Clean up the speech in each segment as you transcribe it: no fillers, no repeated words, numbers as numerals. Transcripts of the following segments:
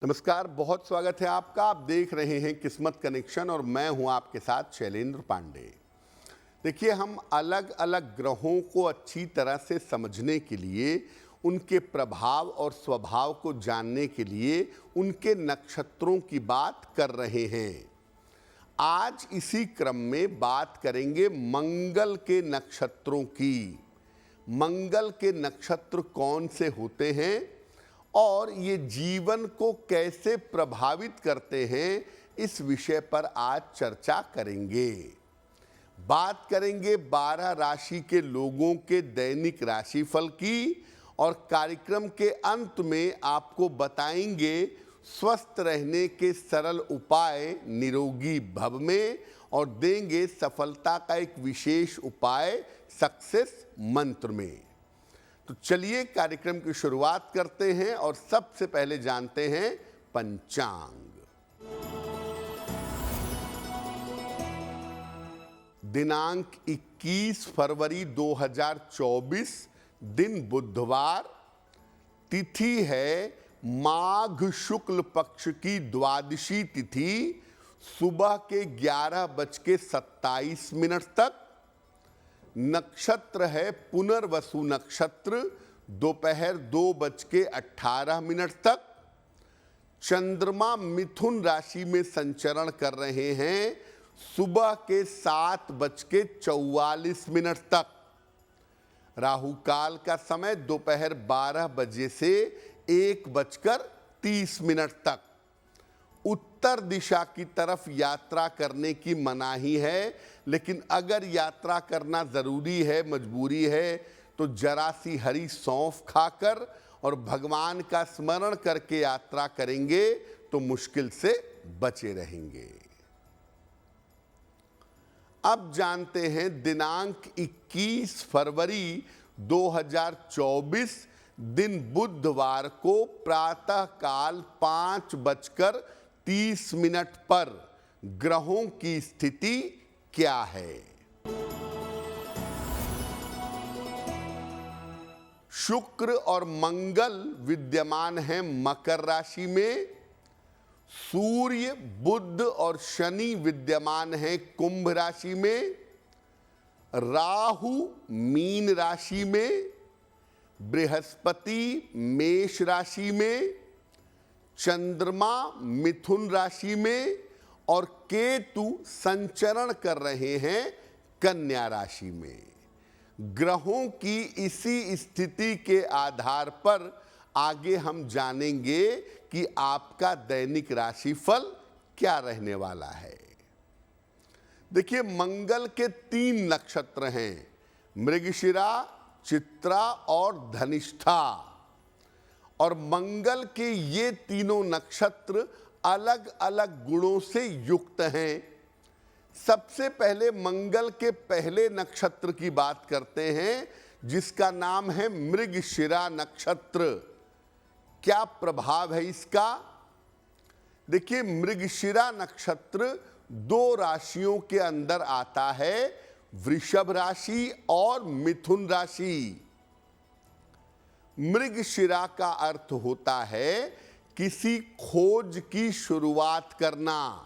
नमस्कार, बहुत स्वागत है आपका। आप देख रहे हैं किस्मत कनेक्शन और मैं हूं आपके साथ शैलेंद्र पांडे। देखिए, हम अलग अलग ग्रहों को अच्छी तरह से समझने के लिए, उनके प्रभाव और स्वभाव को जानने के लिए उनके नक्षत्रों की बात कर रहे हैं। आज इसी क्रम में बात करेंगे मंगल के नक्षत्रों की। मंगल के नक्षत्र कौन से होते हैं और ये जीवन को कैसे प्रभावित करते हैं, इस विषय पर आज चर्चा करेंगे। बात करेंगे 12 राशि के लोगों के दैनिक राशिफल की और कार्यक्रम के अंत में आपको बताएंगे स्वस्थ रहने के सरल उपाय निरोगी भव में और देंगे सफलता का एक विशेष उपाय सक्सेस मंत्र में। तो चलिए कार्यक्रम की शुरुआत करते हैं और सबसे पहले जानते हैं पंचांग। दिनांक 21 फरवरी 2024, दिन बुधवार, तिथि है माघ शुक्ल पक्ष की द्वादशी तिथि, सुबह के 11:27 तक। नक्षत्र है पुनर्वसु नक्षत्र, दोपहर 2:18 तक। चंद्रमा मिथुन राशि में संचरण कर रहे हैं, सुबह के 7:44 तक। राहु काल का समय दोपहर 12 बजे से 1:30 तक। उत्तर दिशा की तरफ यात्रा करने की मनाही है, लेकिन अगर यात्रा करना जरूरी है, मजबूरी है, तो जरा सी हरी सौंफ खाकर और भगवान का स्मरण करके यात्रा करेंगे तो मुश्किल से बचे रहेंगे। अब जानते हैं दिनांक 21 फरवरी 2024, दिन बुधवार को प्रातः काल 5:30 पर ग्रहों की स्थिति क्या है। शुक्र और मंगल विद्यमान हैं मकर राशि में। सूर्य, बुध और शनि विद्यमान हैं कुंभ राशि में। राहु मीन राशि में। बृहस्पति मेष राशि में। चंद्रमा मिथुन राशि में और केतु संचरण कर रहे हैं कन्या राशि में। ग्रहों की इसी स्थिति के आधार पर आगे हम जानेंगे कि आपका दैनिक राशिफल क्या रहने वाला है। देखिए, मंगल के 3 नक्षत्र हैं, मृगशिरा, चित्रा और धनिष्ठा। और मंगल के ये तीनों नक्षत्र अलग अलग गुणों से युक्त हैं। सबसे पहले मंगल के पहले नक्षत्र की बात करते हैं, जिसका नाम है मृगशिरा नक्षत्र। क्या प्रभाव है इसका? देखिए, मृगशिरा नक्षत्र 2 राशियों के अंदर आता है, वृषभ राशि और मिथुन राशि। मृगशिरा का अर्थ होता है किसी खोज की शुरुआत करना।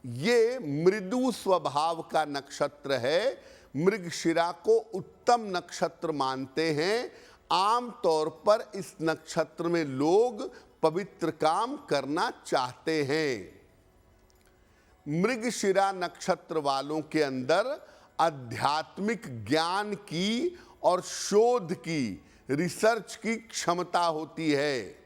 ये मृदु स्वभाव का नक्षत्र है। मृगशिरा को उत्तम नक्षत्र मानते हैं। आमतौर पर इस नक्षत्र में लोग पवित्र काम करना चाहते हैं। मृगशिरा नक्षत्र वालों के अंदर आध्यात्मिक ज्ञान की और शोध की, रिसर्च की क्षमता होती है।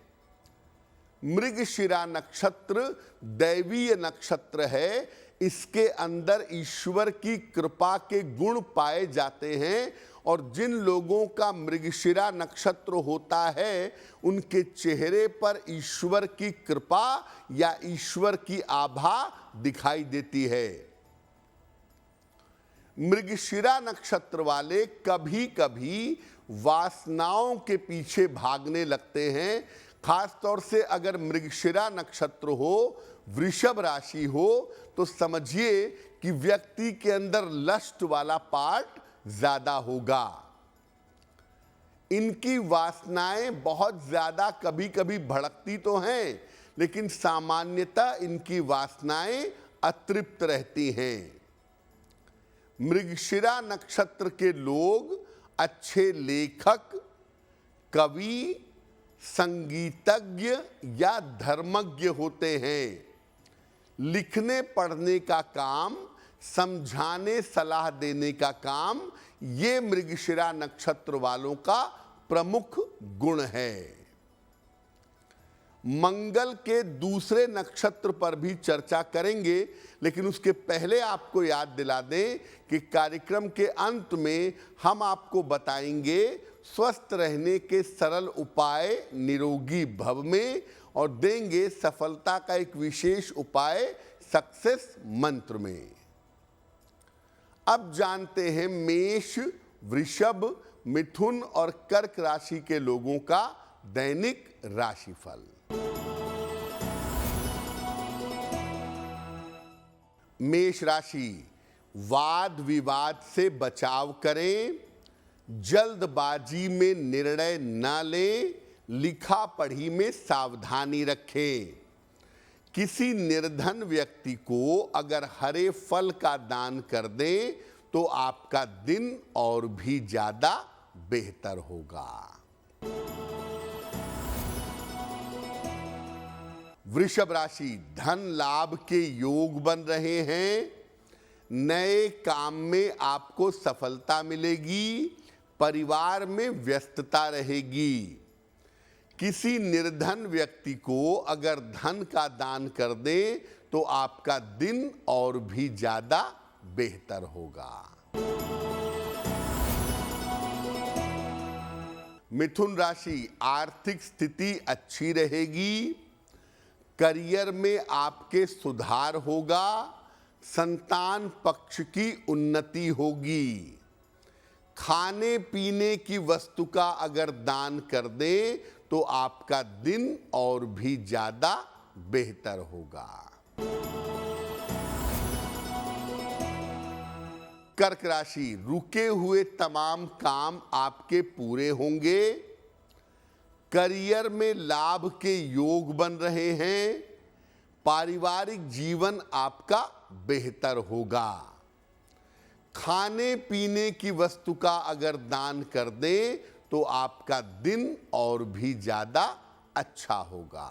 मृगशिरा नक्षत्र दैवीय नक्षत्र है। इसके अंदर ईश्वर की कृपा के गुण पाए जाते हैं और जिन लोगों का मृगशिरा नक्षत्र होता है, उनके चेहरे पर ईश्वर की कृपा या ईश्वर की आभा दिखाई देती है। मृगशिरा नक्षत्र वाले कभी कभी वासनाओं के पीछे भागने लगते हैं। खास तौर से अगर मृगशिरा नक्षत्र हो, वृषभ राशि हो, तो समझिए कि व्यक्ति के अंदर लस्ट वाला पार्ट ज्यादा होगा। इनकी वासनाएं बहुत ज्यादा कभी कभी भड़कती तो हैं, लेकिन सामान्यतः इनकी वासनाएं अतृप्त रहती हैं। मृगशिरा नक्षत्र के लोग अच्छे लेखक, कवि, संगीतज्ञ या धर्मज्ञ होते हैं। लिखने पढ़ने का काम, समझाने सलाह देने का काम ये मृगशिरा नक्षत्र वालों का प्रमुख गुण है। मंगल के दूसरे नक्षत्र पर भी चर्चा करेंगे, लेकिन उसके पहले आपको याद दिला दें कि कार्यक्रम के अंत में हम आपको बताएंगे स्वस्थ रहने के सरल उपाय निरोगी भव में, और देंगे सफलता का एक विशेष उपाय सक्सेस मंत्र में। अब जानते हैं मेष, वृषभ, मिथुन और कर्क राशि के लोगों का दैनिक राशिफल। मेष राशि, वाद विवाद से बचाव करें, जल्दबाजी में निर्णय न लें, लिखा पढ़ी में सावधानी रखें। किसी निर्धन व्यक्ति को अगर हरे फल का दान कर दें तो आपका दिन और भी ज्यादा बेहतर होगा। वृषभ राशि, धन लाभ के योग बन रहे हैं। नए काम में आपको सफलता मिलेगी। परिवार में व्यस्तता रहेगी। किसी निर्धन व्यक्ति को अगर धन का दान कर दें तो आपका दिन और भी ज्यादा बेहतर होगा। मिथुन राशि, आर्थिक स्थिति अच्छी रहेगी। करियर में आपके सुधार होगा। संतान पक्ष की उन्नति होगी। खाने पीने की वस्तु का अगर दान कर दें तो आपका दिन और भी ज्यादा बेहतर होगा। कर्क राशि, रुके हुए तमाम काम आपके पूरे होंगे। करियर में लाभ के योग बन रहे हैं। पारिवारिक जीवन आपका बेहतर होगा। खाने पीने की वस्तु का अगर दान कर दें तो आपका दिन और भी ज्यादा अच्छा होगा।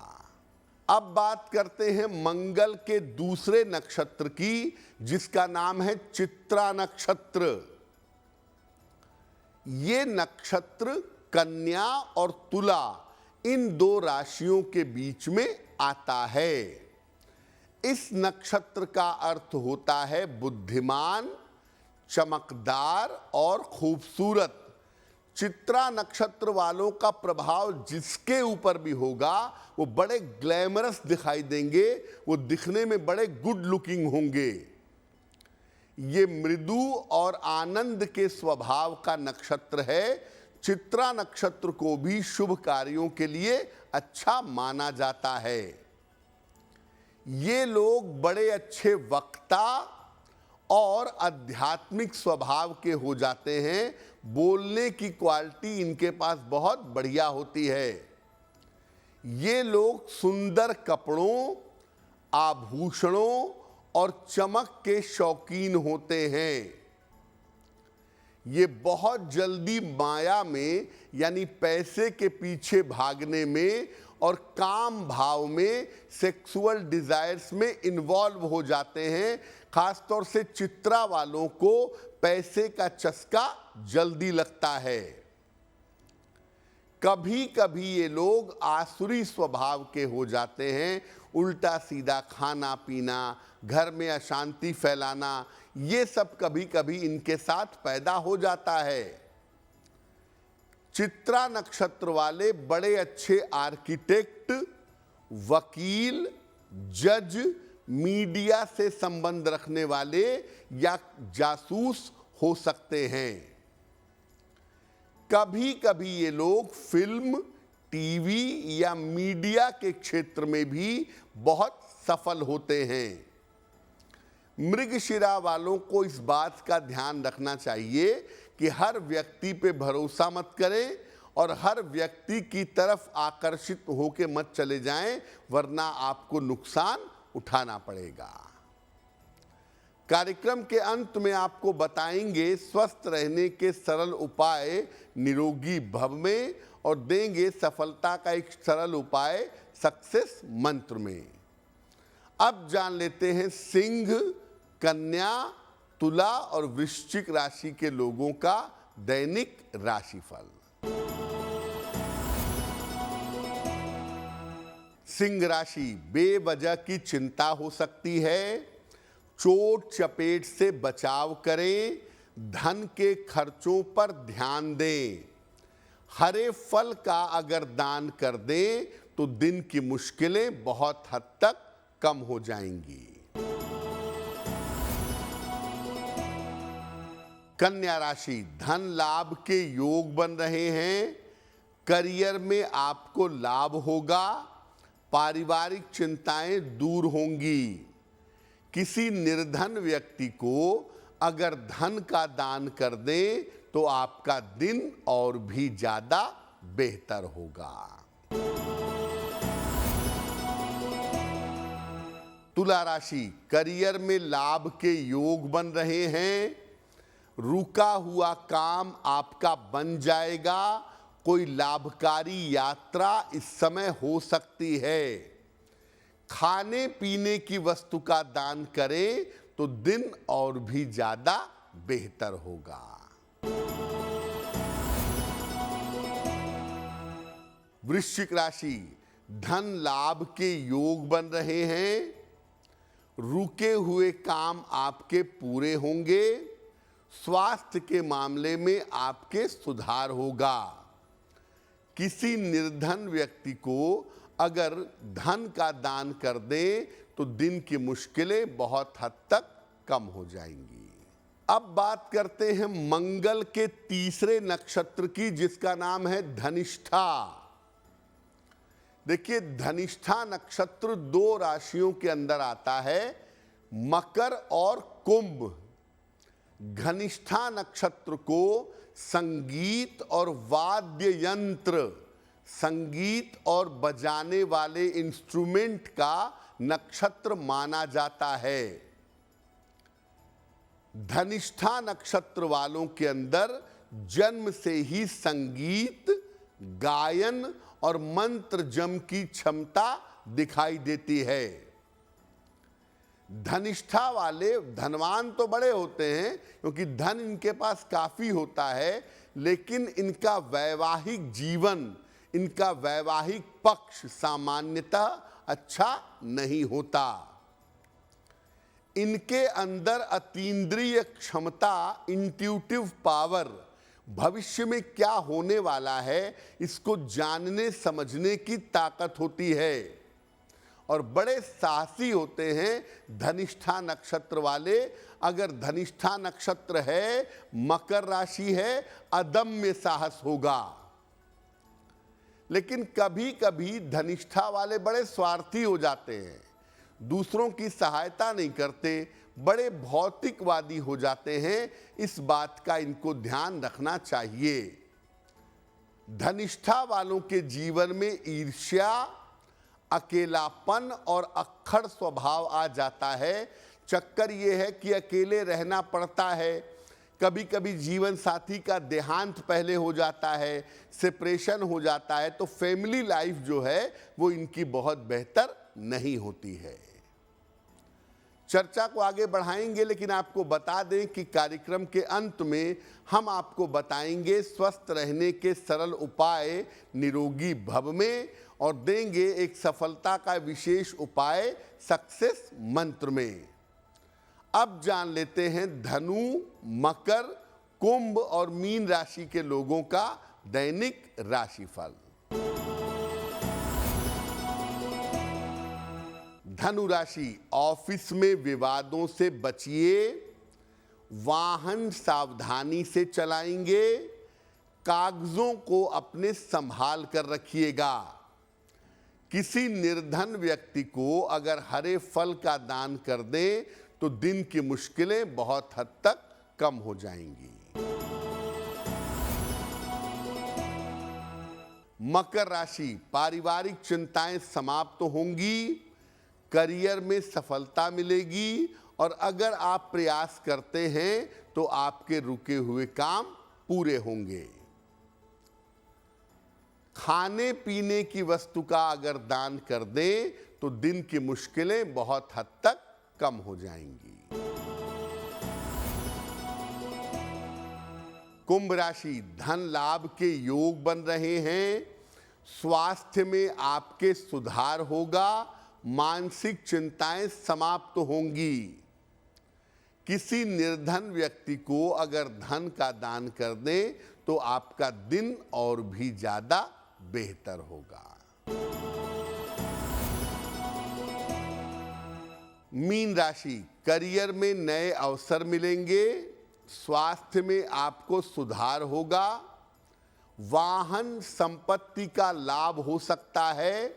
अब बात करते हैं मंगल के दूसरे नक्षत्र की, जिसका नाम है चित्रा नक्षत्र। ये नक्षत्र कन्या और तुला इन दो राशियों के बीच में आता है। इस नक्षत्र का अर्थ होता है बुद्धिमान, चमकदार और खूबसूरत। चित्रा नक्षत्र वालों का प्रभाव जिसके ऊपर भी होगा वो बड़े ग्लैमरस दिखाई देंगे। वो दिखने में बड़े गुड लुकिंग होंगे। ये मृदु और आनंद के स्वभाव का नक्षत्र है। चित्रा नक्षत्र को भी शुभ कार्यों के लिए अच्छा माना जाता है। ये लोग बड़े अच्छे वक्ता और आध्यात्मिक स्वभाव के हो जाते हैं। बोलने की क्वालिटी इनके पास बहुत बढ़िया होती है। ये लोग सुंदर कपड़ों, आभूषणों और चमक के शौकीन होते हैं। ये बहुत जल्दी माया में यानी पैसे के पीछे भागने में और काम भाव में, सेक्सुअल डिजायर्स में इन्वॉल्व हो जाते हैं। खासतौर से चित्रा वालों को पैसे का चस्का जल्दी लगता है। कभी कभी ये लोग आसुरी स्वभाव के हो जाते हैं। उल्टा सीधा खाना पीना, घर में अशांति फैलाना, ये सब कभी कभी इनके साथ पैदा हो जाता है। चित्रा नक्षत्र वाले बड़े अच्छे आर्किटेक्ट, वकील, जज, मीडिया से संबंध रखने वाले या जासूस हो सकते हैं। कभी कभी ये लोग फिल्म, टीवी या मीडिया के क्षेत्र में भी बहुत सफल होते हैं। मृगशिरा वालों को इस बात का ध्यान रखना चाहिए कि हर व्यक्ति पे भरोसा मत करें और हर व्यक्ति की तरफ आकर्षित होकर मत चले जाएं, वरना आपको नुकसान उठाना पड़ेगा। कार्यक्रम के अंत में आपको बताएंगे स्वस्थ रहने के सरल उपाय निरोगी भव में और देंगे सफलता का एक सरल उपाय सक्सेस मंत्र में। अब जान लेते हैं सिंह, कन्या, तुला और वृश्चिक राशि के लोगों का दैनिक राशिफल। सिंह राशि, बेवजह की चिंता हो सकती है, चोट चपेट से बचाव करें, धन के खर्चों पर ध्यान दें। हरे फल का अगर दान कर दें तो दिन की मुश्किलें बहुत हद तक कम हो जाएंगी। कन्या राशि, धन लाभ के योग बन रहे हैं, करियर में आपको लाभ होगा, पारिवारिक चिंताएं दूर होंगी। किसी निर्धन व्यक्ति को अगर धन का दान कर दें तो आपका दिन और भी ज्यादा बेहतर होगा। तुला राशि, करियर में लाभ के योग बन रहे हैं, रुका हुआ काम आपका बन जाएगा, कोई लाभकारी यात्रा इस समय हो सकती है। खाने पीने की वस्तु का दान करें तो दिन और भी ज्यादा बेहतर होगा। वृश्चिक राशि, धन लाभ के योग बन रहे हैं, रुके हुए काम आपके पूरे होंगे, स्वास्थ्य के मामले में आपके सुधार होगा। किसी निर्धन व्यक्ति को अगर धन का दान कर दें तो दिन की मुश्किलें बहुत हद तक कम हो जाएंगी। अब बात करते हैं मंगल के तीसरे नक्षत्र की, जिसका नाम है धनिष्ठा। देखिए, धनिष्ठा नक्षत्र दो राशियों के अंदर आता है, मकर और कुंभ। धनिष्ठा नक्षत्र को संगीत और वाद्य यंत्र, संगीत और बजाने वाले इंस्ट्रूमेंट का नक्षत्र माना जाता है। धनिष्ठा नक्षत्र वालों के अंदर जन्म से ही संगीत, गायन और मंत्र जप की क्षमता दिखाई देती है। धनिष्ठा वाले धनवान तो बड़े होते हैं क्योंकि धन इनके पास काफी होता है, लेकिन इनका वैवाहिक जीवन, इनका वैवाहिक पक्ष सामान्यतः अच्छा नहीं होता। इनके अंदर अतीन्द्रिय क्षमता, इंट्यूटिव पावर, भविष्य में क्या होने वाला है इसको जानने समझने की ताकत होती है और बड़े साहसी होते हैं धनिष्ठा नक्षत्र वाले। अगर धनिष्ठा नक्षत्र है, मकर राशि है, अदम्य साहस होगा। लेकिन कभी कभी धनिष्ठा वाले बड़े स्वार्थी हो जाते हैं, दूसरों की सहायता नहीं करते, बड़े भौतिकवादी हो जाते हैं। इस बात का इनको ध्यान रखना चाहिए। धनिष्ठा वालों के जीवन में ईर्ष्या, अकेलापन और अक्खड़ स्वभाव आ जाता है। चक्कर ये है कि अकेले रहना पड़ता है, कभी कभी जीवन साथी का देहांत पहले हो जाता है, सेपरेशन हो जाता है, तो फैमिली लाइफ जो है वो इनकी बहुत बेहतर नहीं होती है। चर्चा को आगे बढ़ाएंगे, लेकिन आपको बता दें कि कार्यक्रम के अंत में हम आपको बताएंगे स्वस्थ रहने के सरल उपाय निरोगी भव में और देंगे एक सफलता का विशेष उपाय सक्सेस मंत्र में। अब जान लेते हैं धनु, मकर, कुंभ और मीन राशि के लोगों का दैनिक राशिफल। धनु राशि, ऑफिस में विवादों से बचिए, वाहन सावधानी से चलाएंगे, कागजों को अपने संभाल कर रखिएगा। किसी निर्धन व्यक्ति को अगर हरे फल का दान कर दें तो दिन की मुश्किलें बहुत हद तक कम हो जाएंगी। मकर राशि, पारिवारिक चिंताएं समाप्त होंगी, करियर में सफलता मिलेगी और अगर आप प्रयास करते हैं तो आपके रुके हुए काम पूरे होंगे। खाने पीने की वस्तु का अगर दान कर दें तो दिन की मुश्किलें बहुत हद तक कम हो जाएंगी। कुंभ राशि, धन लाभ के योग बन रहे हैं, स्वास्थ्य में आपके सुधार होगा, मानसिक चिंताएं समाप्त होंगी। किसी निर्धन व्यक्ति को अगर धन का दान कर दें तो आपका दिन और भी ज्यादा बेहतर होगा। मीन राशि, करियर में नए अवसर मिलेंगे, स्वास्थ्य में आपको सुधार होगा, वाहन संपत्ति का लाभ हो सकता है,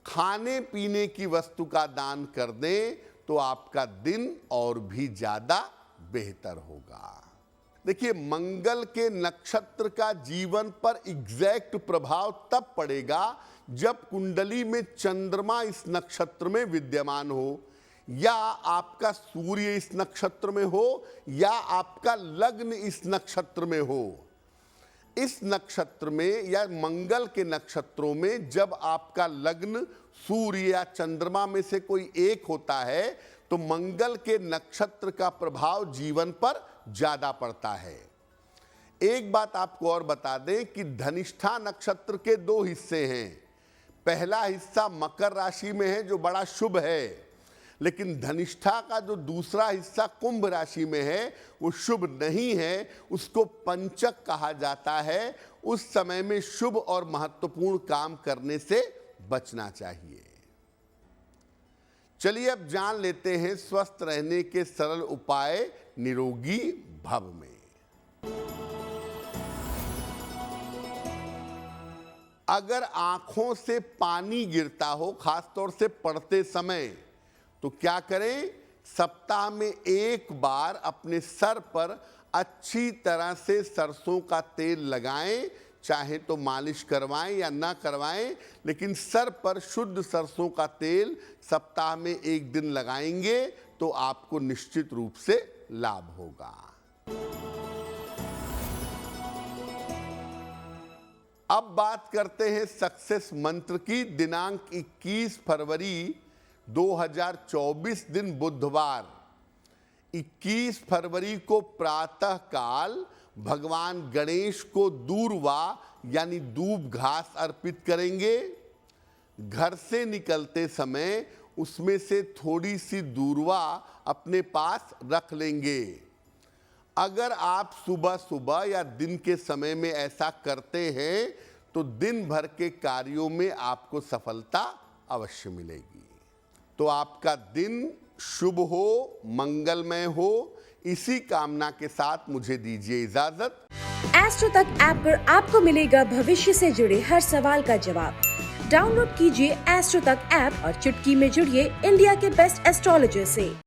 खाने पीने की वस्तु का दान कर दें तो आपका दिन और भी ज्यादा बेहतर होगा। देखिए, मंगल के नक्षत्र का जीवन पर एग्जैक्ट प्रभाव तब पड़ेगा जब कुंडली में चंद्रमा इस नक्षत्र में विद्यमान हो, या आपका सूर्य इस नक्षत्र में हो, या आपका लग्न इस नक्षत्र में हो। इस नक्षत्र में या मंगल के नक्षत्रों में जब आपका लग्न सूर्य या चंद्रमा में से कोई एक होता है तो मंगल के नक्षत्र का प्रभाव जीवन पर ज्यादा पड़ता है। एक बात आपको और बता दें कि धनिष्ठा नक्षत्र के दो हिस्से हैं। पहला हिस्सा मकर राशि में है जो बड़ा शुभ है, लेकिन धनिष्ठा का जो दूसरा हिस्सा कुंभ राशि में है वो शुभ नहीं है, उसको पंचक कहा जाता है। उस समय में शुभ और महत्वपूर्ण काम करने से बचना चाहिए। चलिए अब जान लेते हैं स्वस्थ रहने के सरल उपाय निरोगी भव में। अगर आंखों से पानी गिरता हो, खासतौर से पढ़ते समय, तो क्या करें? सप्ताह में एक बार अपने सर पर अच्छी तरह से सरसों का तेल लगाएं, चाहे तो मालिश करवाएं या ना करवाएं, लेकिन सर पर शुद्ध सरसों का तेल सप्ताह में एक दिन लगाएंगे तो आपको निश्चित रूप से लाभ होगा। अब बात करते हैं सक्सेस मंत्र की। दिनांक 21 फरवरी 2024 दिन बुधवार, 21 फरवरी को प्रातः काल भगवान गणेश को दूर्वा यानी दूब घास अर्पित करेंगे। घर से निकलते समय उसमें से थोड़ी सी दूर्वा अपने पास रख लेंगे। अगर आप सुबह सुबह या दिन के समय में ऐसा करते हैं तो दिन भर के कार्यों में आपको सफलता अवश्य मिलेगी। तो आपका दिन शुभ हो, मंगलमय हो, इसी कामना के साथ मुझे दीजिए इजाजत। एस्ट्रो तक ऐप पर आपको मिलेगा भविष्य से जुड़े हर सवाल का जवाब। डाउनलोड कीजिए एस्ट्रो तक ऐप और चुटकी में जुड़िए इंडिया के बेस्ट एस्ट्रोलॉजर से।